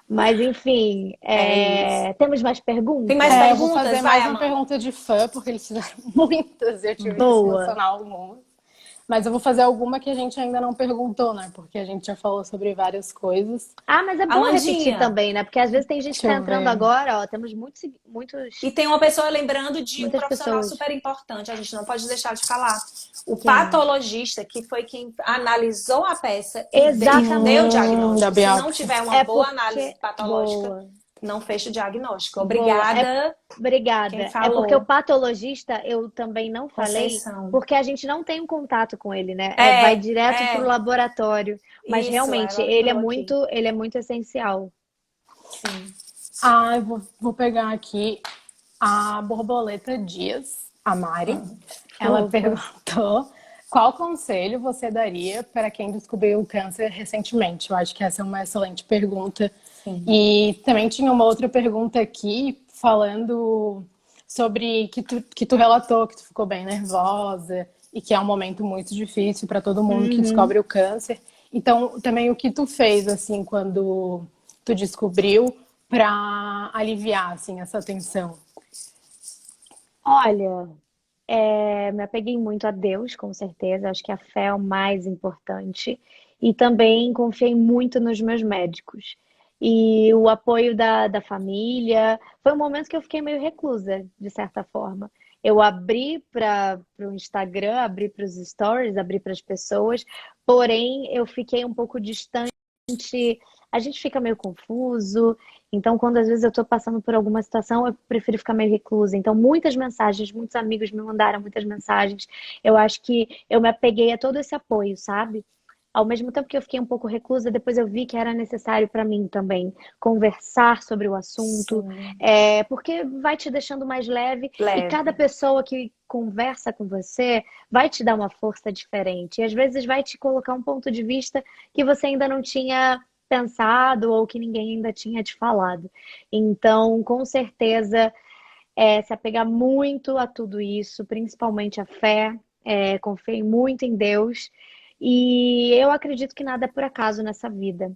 Mas enfim, É isso. temos mais Tem mais perguntas? Eu vou perguntas? fazer Vai, mais uma Amanda. pergunta de fã, porque eles fizeram muitas e eu tive que Boa. selecionar algumas. Mas eu vou fazer alguma que a gente ainda não perguntou, né? Porque a gente já falou sobre várias coisas. Ah, mas é bom repetir Amandinha. também, né? Porque às vezes tem gente que Deixa tá eu entrando ver. agora, ó, temos E tem uma pessoa lembrando de um muitas profissional pessoas. super importante, a gente não pode deixar de falar. O Quem? patologista, que foi quem analisou a peça e deu o Exatamente. Da diagnóstico. Se não biópsia. tiver uma É boa análise porque. patológica, Boa, não fecha o diagnóstico. boa. Obrigada, quem Obrigada. É porque o falou. patologista eu também não falei, Conceição. porque a gente não tem um contato com ele, né? Vai É, direto pro é. laboratório. Mas Isso, realmente, ela lembrou aqui. ele é muito essencial. Sim. Ah, eu vou pegar aqui a Borboleta Dias, a Mari. Ela Fofa. perguntou qual conselho você daria para quem descobriu o câncer recentemente. Eu acho que essa é uma excelente pergunta. Sim. E também tinha uma outra pergunta aqui falando sobre que tu relatou que tu ficou bem nervosa e que é um momento muito difícil para todo mundo que Uhum. descobre o câncer. Então, também o que tu fez assim quando tu descobriu para aliviar assim essa tensão? Olha, me apeguei muito a Deus, com certeza. Acho que a fé é o mais importante. E também confiei muito nos meus médicos. E o apoio da família. Foi um momento que eu fiquei meio reclusa, de certa forma. Eu abri para o Instagram, abri para os stories, abri para as pessoas, porém eu fiquei um pouco distante. A gente fica meio confuso, então quando às vezes eu estou passando por alguma situação, eu prefiro ficar meio reclusa. Então, muitas mensagens, muitos amigos me mandaram muitas mensagens. Eu acho que eu me apeguei a todo esse apoio, sabe? Ao mesmo tempo que eu fiquei um pouco reclusa, depois eu vi que era necessário para mim também conversar sobre o assunto, Sim. porque vai te deixando mais leve e cada Leve. pessoa que conversa com você vai te dar uma força diferente. E às vezes vai te colocar um ponto de vista que você ainda não tinha pensado ou que ninguém ainda tinha te falado. Então, com certeza, se apegar muito a tudo isso, principalmente a fé, confiei muito em Deus. E eu acredito que nada é por acaso nessa vida.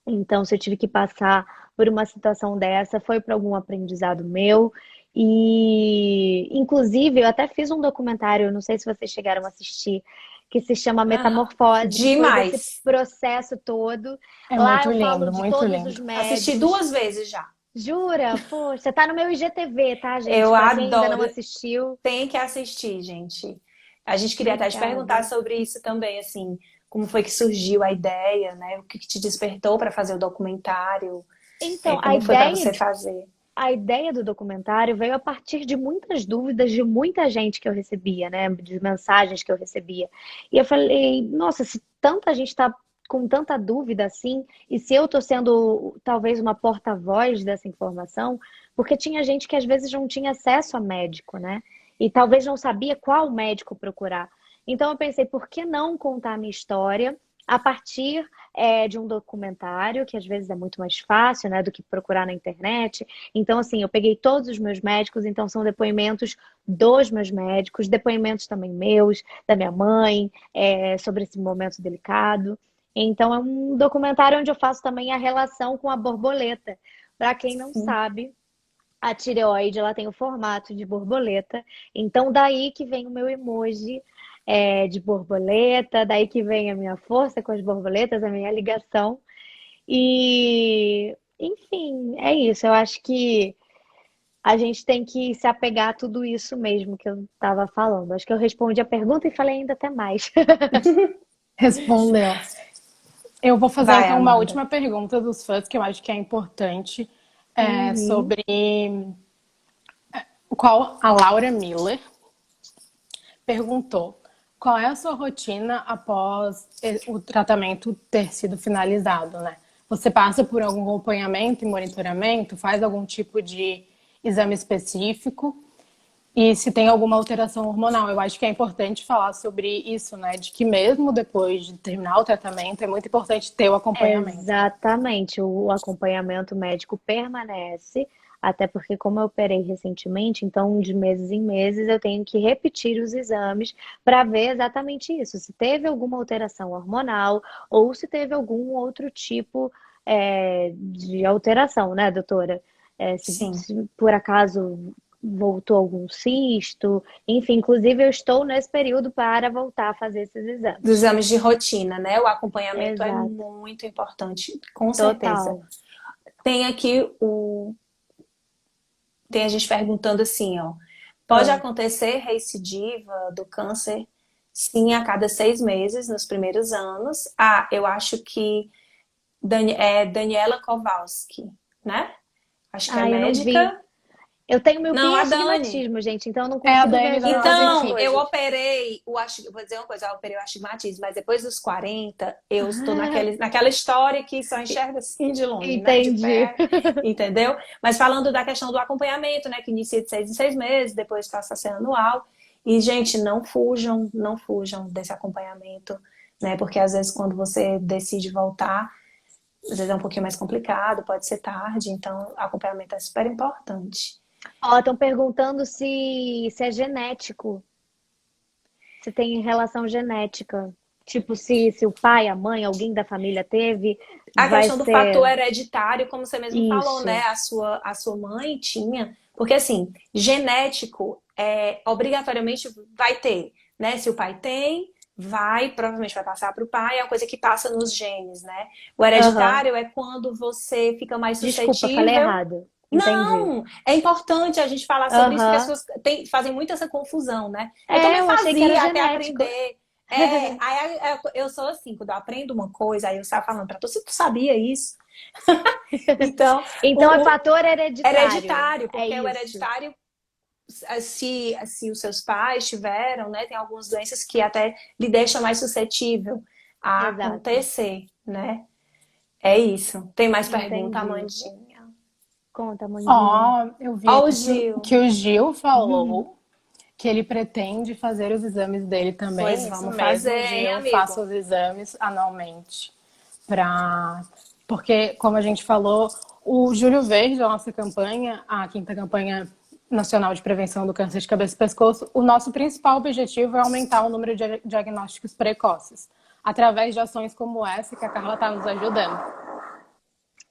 Então, se eu tive que passar por uma situação dessa, foi por algum aprendizado meu. E, inclusive, eu até fiz um documentário, não sei se vocês chegaram a assistir, que se chama Aham. Metamorfose, que foi desse Demais. processo todo. É Lá muito eu falo lindo, de muito todos os lindo. Assisti médicos. 2 vezes já. Jura? Poxa, tá no meu IGTV, tá, gente? Eu Pra quem ainda não adoro. assistiu, Tem que assistir, gente. A gente queria até te perguntar obrigada. sobre isso também, assim, como foi que surgiu a ideia, né? O que te despertou para fazer o documentário? Então, Como foi para você fazer? a ideia do documentário veio a partir de muitas dúvidas de muita gente que eu recebia, né? De mensagens que eu recebia. E eu falei, nossa, se tanta gente está com tanta dúvida assim, e se eu estou sendo talvez uma porta-voz dessa informação, porque tinha gente que às vezes não tinha acesso a médico, né? E talvez não sabia qual médico procurar. Então eu pensei, por que não contar a minha história a partir de um documentário, que às vezes é muito mais fácil, né, do que procurar na internet. Então, assim, eu peguei todos os meus médicos, então são depoimentos dos meus médicos, depoimentos também meus, da minha mãe, sobre esse momento delicado. Então, é um documentário onde eu faço também a relação com a borboleta. Para quem não Sim. sabe, a tireoide ela tem o formato de borboleta, então daí que vem o meu emoji de borboleta, daí que vem a minha força com as borboletas, a minha ligação. E, enfim, é isso. Eu acho que a gente tem que se apegar a tudo isso mesmo que eu estava falando. Acho que eu respondi a pergunta e falei ainda até mais. Respondeu. Eu vou fazer Vai, então uma Amanda. última pergunta dos fãs que eu acho que é importante, Uhum. sobre qual a Laura Miller perguntou qual é a sua rotina após o tratamento ter sido finalizado, né? Você passa por algum acompanhamento e monitoramento? Faz algum tipo de exame específico? E se tem alguma alteração hormonal? Eu acho que é importante falar sobre isso, né? De que mesmo depois de terminar o tratamento, é muito importante ter o acompanhamento. Exatamente, o acompanhamento médico permanece, até porque como eu operei recentemente, então de meses em meses eu tenho que repetir os exames para ver exatamente isso, se teve alguma alteração hormonal ou se teve algum outro tipo de alteração, né, doutora? Sim. Se por acaso voltou algum cisto, enfim, inclusive eu estou nesse período para voltar a fazer esses Dos exames. exames de rotina, né? O acompanhamento é Exato, muito importante, com certeza. total. Tem aqui tem a gente perguntando assim, ó. Pode Ah. acontecer recidiva do câncer, sim, a cada 6 meses, nos primeiros anos. Ah, eu acho que é Daniela Kowalski, né? Acho que é Eu não vi. médica. Eu tenho Não, miopia e a Dani. astigmatismo, gente, então eu não É a consigo ver Dani as do duas Então, eu coisas. operei vou dizer uma coisa, eu operei o astigmatismo, mas depois dos 40, eu estou Ah, naquela história que só enxerga assim de longe, né? De entendi. perto, entendeu? Mas falando da questão do acompanhamento, né? Que inicia de 6 em 6 meses, depois passa a ser anual. E, gente, não fujam desse acompanhamento, né? Porque às vezes quando você decide voltar, às vezes é um pouquinho mais complicado, pode ser tarde, então acompanhamento é super importante. Ó, estão perguntando se é genético, se tem relação genética. Tipo, se o pai, a mãe, alguém da família teve, A vai questão do fator ser hereditário, como você mesmo falou, né? isso. A sua mãe tinha. Porque, assim, genético obrigatoriamente vai ter, né? Se o pai tem, provavelmente vai passar para o pai, é uma coisa que passa nos genes, né? O Aham. hereditário é quando você fica mais Desculpa, falei suscetível. errado. Entendi. Não, é importante a gente falar sobre isso, porque as Aham. pessoas fazem muito essa confusão, né? Eu também Eu achei que era fazia até genético. aprender. Aí eu sou assim, quando eu aprendo uma coisa, aí eu saio falando pra tu, se tu sabia isso. Então, Então é o fator hereditário. hereditário, É porque o isso. hereditário, se os seus pais tiveram, né, tem algumas doenças que até lhe deixam mais suscetível a Exato. acontecer, né? É isso. Tem mais pergunta, Entendi. Amandinha? Conta, Mandinha. Ó, eu vi Ó o aqui Gil. que o Gil falou que ele pretende fazer os exames dele também. Pois Vamos fazer, mesmo, hein, Gil, faça amigo? os exames anualmente. Pra... Porque, como a gente falou, o Júlio Verde, da nossa campanha, a quinta campanha nacional de prevenção do câncer de cabeça e pescoço, o nosso principal objetivo é aumentar o número de diagnósticos precoces, através de ações como essa que a Carla está nos ajudando.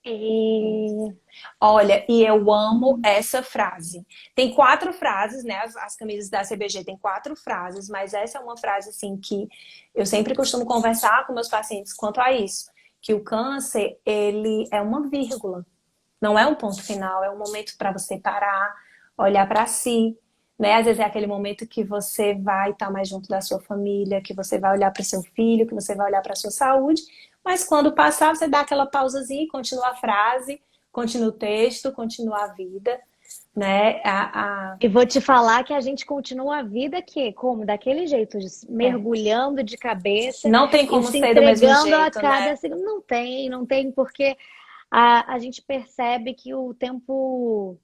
E... Olha, e eu amo essa frase. Tem 4 frases, né? As camisas da CBG tem 4 frases, mas essa é uma frase assim que eu sempre costumo conversar com meus pacientes quanto a isso, que o câncer, ele é uma vírgula, não é um ponto final, é um momento para você parar, olhar para si, né? Às vezes é aquele momento que você vai estar mais junto da sua família, que você vai olhar para o seu filho, que você vai olhar para a sua saúde, mas quando passar, você dá aquela pausazinha e continua a frase, continua o texto, continua a vida, né? e vou te falar que a gente continua a vida que, como? Daquele jeito, É. mergulhando de cabeça Não tem e como se ser do mesmo entregando a jeito, cada né? segundo. Não tem, porque a gente percebe que o tempo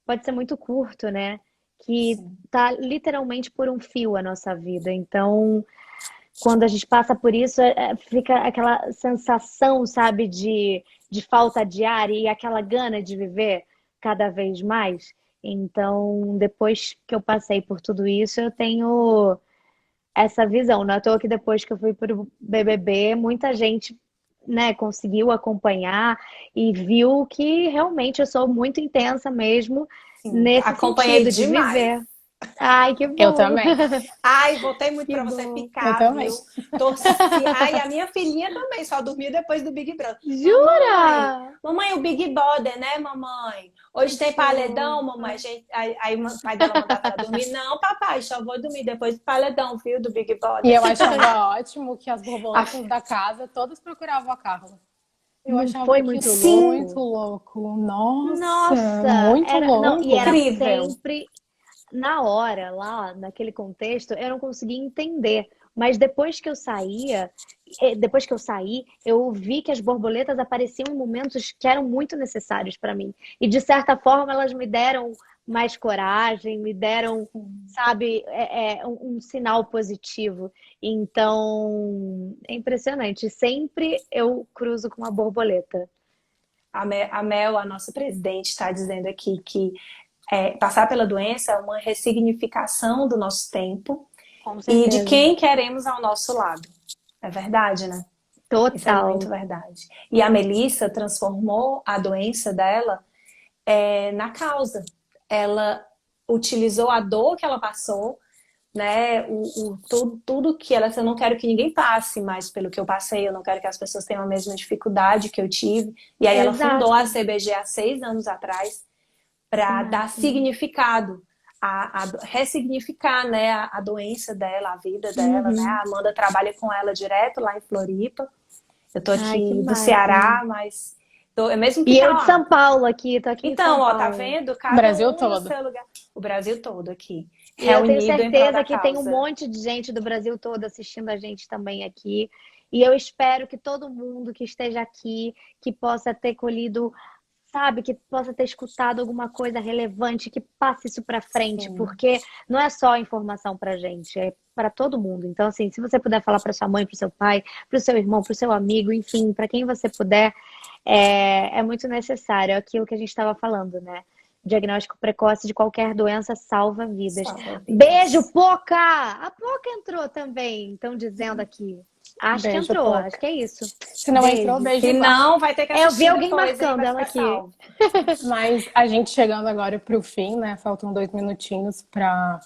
pode ser muito curto, né? Que Sim. tá literalmente por um fio a nossa vida. Então, quando a gente passa por isso, fica aquela sensação, sabe, de falta de ar e aquela gana de viver cada vez mais. Então, depois que eu passei por tudo isso, eu tenho essa visão. Não é à toa que depois que eu fui para o BBB, muita gente, né, conseguiu acompanhar e viu que realmente eu sou muito intensa mesmo Sim. nesse Acompanhei sentido de demais. viver. Ai, que Eu bom! também. Ai, voltei muito Que pra você bom! Eu ficar, também. viu? Torci. Ai, a minha filhinha também só dormiu depois do Big Brother. Mamãe, Jura? mamãe, o Big Brother, né, mamãe? Hoje tem Que paredão, mamãe. Aí o pai dela mandava ela dormir. Não, papai, só vou dormir depois do paredão, viu? Do Big E Brother. eu achava ótimo que as Ah, borboletas da casa todas procuravam a Carla. Eu Não achava foi aquilo muito muito sim, louco? louco. Nossa, Nossa, muito não, e era louco. incrível. sempre na hora, lá naquele contexto, eu não conseguia entender Mas depois que eu saí, eu vi que as borboletas apareciam em momentos que eram muito necessários para mim. E de certa forma elas me deram mais coragem, me deram, sabe, um sinal positivo. Então, é impressionante. Sempre eu cruzo com uma borboleta. A Mel, a nossa presidente, está dizendo aqui que passar pela doença é uma ressignificação do nosso tempo Com e de certeza. quem queremos ao nosso lado. É verdade, né? Isso é muito Total. verdade. E a Melissa transformou a doença dela na causa. Ela utilizou a dor que ela passou, né? Tudo que ela... Eu não quero que ninguém passe mais pelo que eu passei, eu não quero que as pessoas tenham a mesma dificuldade que eu tive. E aí ela fundou a Exato. CBG há 6 anos atrás para dar significado, ressignificar, né, a doença dela, a vida dela, né? Uhum. A Amanda trabalha com ela direto lá em Floripa. Eu tô Ai, que aqui do máximo. Ceará, mas mesmo que E tá eu de lá. São Paulo aqui, tô aqui em Então, São ó, tá Paulo. vendo? O Cada Brasil um no todo. seu lugar. O Brasil todo aqui, E eu tenho reunido em prol da certeza que tem um causa. monte de gente do Brasil todo assistindo a gente também aqui. E eu espero que todo mundo que esteja aqui, que possa ter colhido, sabe, que possa ter escutado alguma coisa relevante, que passe isso para frente, Sim. porque não é só informação para gente, é para todo mundo. Então, assim, se você puder falar para sua mãe, para o seu pai, para o seu irmão, para o seu amigo, enfim, para quem você puder, é muito necessário. É aquilo que a gente estava falando, né? Diagnóstico precoce de qualquer doença salva vidas. Salva Beijo, vidas. Poca! A Poca entrou também, estão dizendo aqui. Acho que Beijo, entrou, acho pouco. que é isso. Se não entrou, Beijo. beijo Se igual. não, vai ter que Eu vi assistir alguém depois, hein? marcando Vai ela ficar aqui. salvo. Mas a gente chegando agora pro fim, né? Faltam 2 minutinhos para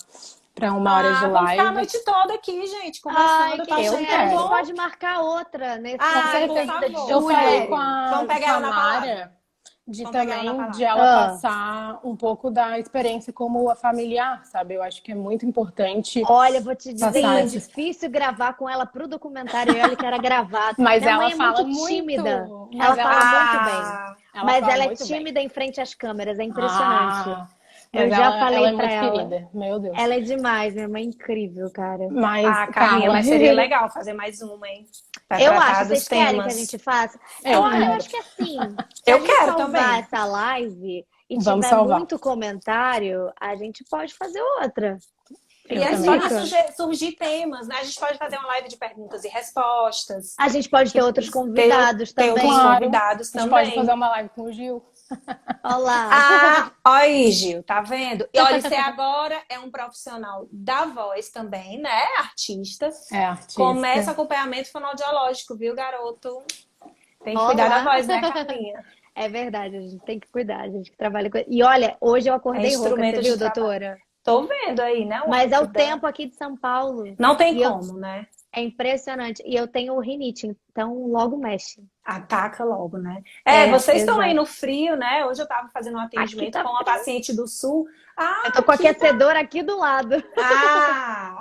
1 hora de Vamos ficar a live. noite toda aqui, gente, Ai, conversando. Eu tô quem Eu achando dera, tão a gente quero. bom. pode marcar outra Com Ai, nesse por certeza. ainda de Eu favor, falei com julho. sério. a, Vamos pegar com ela a na palavra. Mara de Vamos pegar ela na também de palavra. ela passar um pouco da experiência como a familiar, sabe? Eu acho que é muito importante Olha, vou te dizer que passar foi Sim. essas. difícil gravar com ela pro documentário e olha que era gravado. Mas Minha ela mãe é muito fala tímida. muito. Ela Mas fala ela, muito bem, Ah, ela mas fala ela é muito bem. tímida em frente às câmeras, é impressionante. Ah, mas Eu já ela falei é pra muito ela. querida. Meu Deus. Ela é demais, minha mãe é incrível, cara. Mas, Carlinha, Carla, mas seria legal fazer mais uma, hein? Pra Eu tratar acho, dos vocês querem que a gente temas. faça? eu Eu quero. acho que assim, se a Eu gente quero salvar também. essa live e Vamos tiver salvar. muito comentário, a gente pode fazer outra. O que E Eu que é você também só de acha? acho. surgir temas, né? A gente pode fazer uma live de perguntas e respostas, A gente pode ter que outros ter, convidados ter outros também. Claro. convidados A gente pode fazer também. uma live com o Gil. Olá. Olha aí, Gil, tá vendo? E olha, você agora é um profissional da voz também, né? Artista. É Começa artista. acompanhamento fonoaudiológico, viu, garoto? Tem que cuidar da Olá. voz, né, Carlinha? É verdade, a gente tem que cuidar, a gente que trabalha com. E olha, hoje eu É acordei rouca, você instrumento de viu, trabalho. doutora? Tô vendo aí, né? O Mas é o áudio dela. tempo aqui de São Paulo. Não tem E eu... como, né? é impressionante. E eu tenho rinite, então logo mexe. Ataca logo, né? É, Vocês estão aí exato. no frio, né? Hoje eu tava fazendo um Aqui atendimento tá com uma frio. paciente do sul. Eu tô com Aqui tá. aquecedor aqui do lado.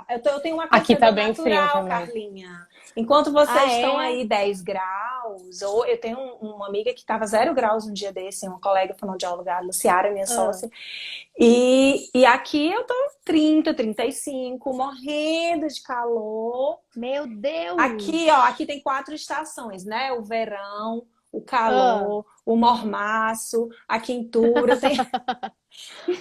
Eu tenho um Aqui tá aquecedor bem frio natural, também. Carlinha. Enquanto Ah, vocês estão é? aí 10 graus, ou eu tenho uma amiga que tava 0 graus um dia desse, uma colega fonoaudióloga, a Luciara, minha Ah, sócia. E aqui eu tô 30, 35, morrendo de calor. meu Deus! Aqui, ó, aqui tem 4 estações, né? O verão, o Ah, calor, o mormaço, a quintura, tem...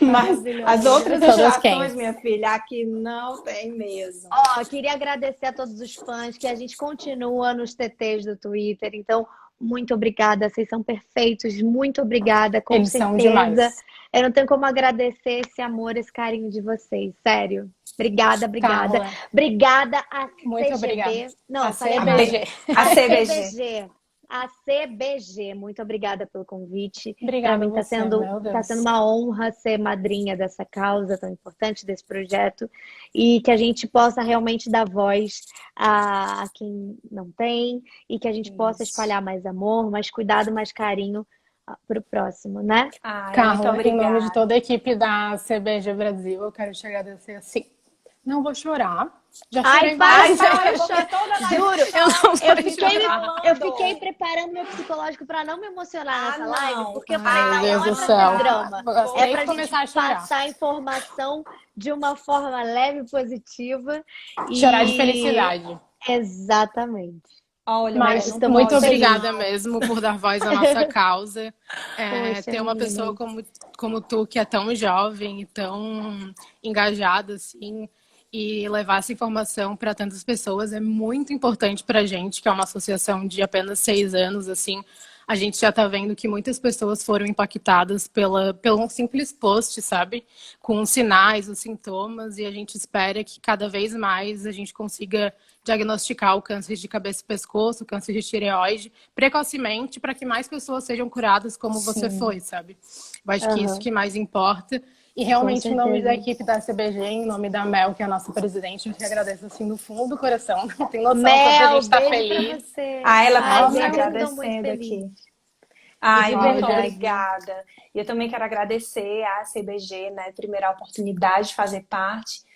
Mas as maravilhoso. outras Todas estações, quentes. minha filha, aqui não tem mesmo. Ó, queria agradecer a todos os fãs que a gente continua nos TTs do Twitter. Então, muito obrigada, vocês são perfeitos. Muito obrigada, com Eles são certeza. demais. Eu não tenho como agradecer esse amor, esse carinho de vocês, sério. Obrigada, obrigada. Carla, Obrigada a muito obrigada. CGB. Não, A falei A, errado. CBG. a A CBG. CBG. A CBG, muito obrigada pelo convite. Para Obrigada a mim você, meu tá sendo Deus. uma honra ser madrinha dessa causa tão importante, desse projeto, e que a gente possa realmente dar voz a quem não tem, e que a gente possa Isso. espalhar mais amor, mais cuidado, mais carinho para o próximo, né? Ai, muito Carla, em nome de obrigada. toda a equipe da CBG Brasil, eu quero te agradecer assim, Não vou chorar. Já Ai, chorei para, várias para, vezes. juro. Eu não vou Eu fiquei preparando meu psicológico pra não me emocionar nessa live, não. porque eu falei, Ai, não, meu não Deus é do pra céu. ter drama. É Gostei pra de começar a gente chorar. passar a informação de uma forma leve e positiva. Chorar de E felicidade. exatamente. Olha, Mas mulher, Mas não estou muito muito pode feliz. obrigada não. mesmo por dar voz à nossa causa. Poxa, Ter uma pessoa meninas. como tu, que é tão jovem e tão engajada, assim, e levar essa informação para tantas pessoas é muito importante para a gente, que é uma associação de apenas 6 anos, assim. A gente já está vendo que muitas pessoas foram impactadas pelo um simples post, sabe? Com os sinais, os sintomas, e a gente espera que cada vez mais a gente consiga diagnosticar o câncer de cabeça e pescoço, o câncer de tireoide, precocemente, para que mais pessoas sejam curadas como você Sim. foi, sabe? Eu acho que isso Aham, que mais importa. E com realmente, em nome da certeza. equipe da CBG, em nome da Mel, que é a nossa presidente, eu te agradeço assim do fundo do coração. Não tem noção quanto a gente Mel, está beijo pra feliz. você. Ah, ela tá Ai, Ó, nos gente, Mel. eu que tô muito agradecendo feliz. aqui. De Ai, muito Olha, verdade. obrigada. E eu também quero agradecer à CBG, né, primeiro a oportunidade de fazer parte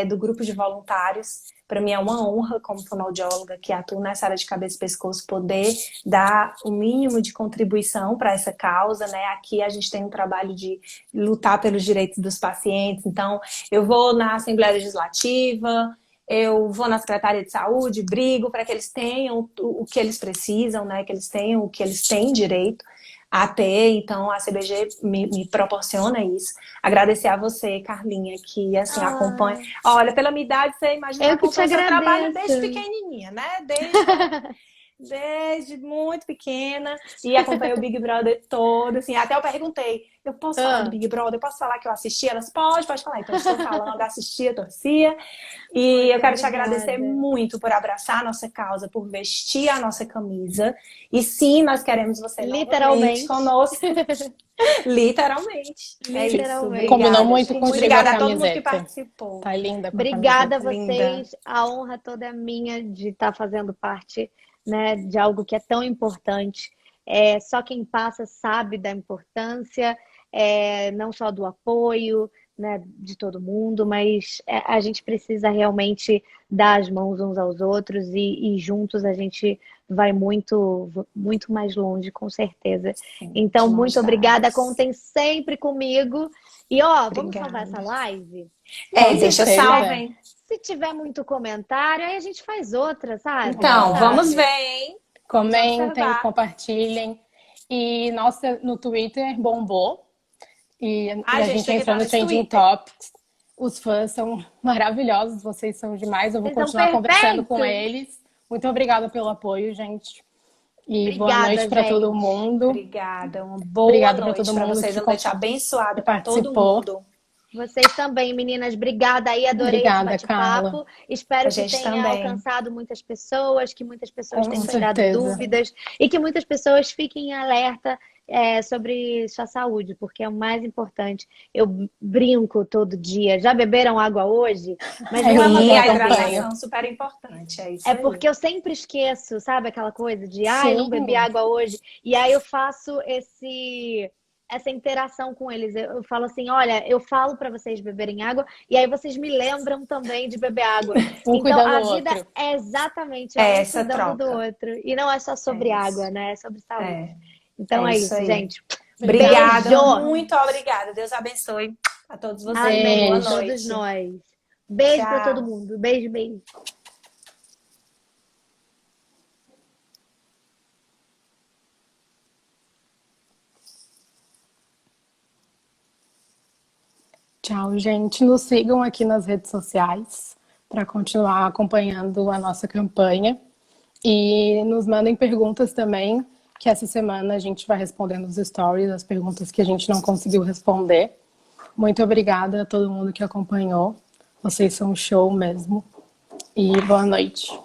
do grupo de voluntários. Para mim é uma honra, como fonoaudióloga que atuo nessa área de cabeça e pescoço, poder dar o mínimo de contribuição para essa causa, né? Aqui a gente tem um trabalho de lutar pelos direitos dos pacientes. Então, eu vou na Assembleia Legislativa, eu vou na Secretaria de Saúde, brigo para que eles tenham o que eles precisam, né? Que eles tenham o que eles têm direito a ter. Então, a CBG me proporciona isso. Agradecer a você, Carlinha, que assim acompanha. Ah, Olha, pela minha idade, você imagina que eu eu que te acompanho seu trabalho desde agradeço. pequenininha, né? Desde muito pequena e acompanhei o Big Brother todo, assim, até eu perguntei, eu posso falar do Ah, Big Brother? Eu posso falar que eu assisti? Elas, pode falar. Então, estou falando, assistia, torcia. E eu poxa, quero te agradecer obrigada. muito por abraçar a nossa causa, por vestir a nossa camisa. E sim, nós queremos você novamente Literalmente. conosco. Literalmente. É isso. Literalmente. combinou Obrigada, muito gente. contigo a Obrigada a todo mundo que camiseta. participou. Tá linda com a Obrigada a camiseta. Linda. vocês. A honra toda é minha de estar fazendo parte, né, de algo que é tão importante. Só quem passa sabe da importância, não só do apoio, né, de todo mundo, mas a gente precisa realmente dar as mãos uns aos outros e juntos a gente vai muito, muito mais longe, com certeza. Sim, Então, de mãos muito obrigada. dadas. Contem sempre comigo. E ó, vamos salvar essa Obrigada. live? Com Deixa certeza. salva, hein? Se tiver muito comentário, aí a gente faz outra, sabe? Quem Então, vamos ver, sabe? hein? Vamos Comentem, observar. compartilhem. E nossa, no Twitter bombou. E Ai, a gente, gente tem que entrou entrar no nesse Trending Twitter. Topics. Os fãs são maravilhosos, vocês são demais. Eu vou Vocês são continuar conversando com perfeitos. eles. Muito obrigada pelo apoio, gente. E boa noite Obrigada, para todo gente. mundo. Obrigada. Uma boa Obrigada para noite todo para mundo vocês. Uma noite que abençoada para todo participou. mundo. Vocês também, meninas. Obrigada aí, adorei esse Obrigada, Carla. bate-papo. A Espero que gente tenha também. alcançado muitas pessoas, que muitas pessoas Com tenham tirado certeza. dúvidas e que muitas pessoas fiquem em alerta sobre sua saúde, porque é o mais importante. Eu brinco todo dia. Já beberam água hoje? Mas não é uma Sim, a brincadeira. acompanho. hidratação super importante. É isso É aí. porque eu sempre esqueço, sabe? Aquela coisa de, ai, não bebi Sim, água hoje. E aí eu faço essa interação com eles. Eu falo assim, olha, eu falo para vocês beberem água e aí vocês me lembram também de beber água. um Então, cuidando a do vida outro. é exatamente É um essa cuidando do troca. outro. E não é só É sobre água, isso. né? É sobre saúde. É, Então é é isso isso, aí. gente. Obrigada, Beijo! muito obrigada. Deus abençoe a todos vocês. Amém, Boa Beijo. todos noite. nós. Beijo para todo Tchau. mundo. Beijo, beijo. Tchau, gente. Nos sigam aqui nas redes sociais para continuar acompanhando a nossa campanha. E nos mandem perguntas também, que essa semana a gente vai responder nos stories as perguntas que a gente não conseguiu responder. Muito obrigada a todo mundo que acompanhou. Vocês são show mesmo. E boa noite.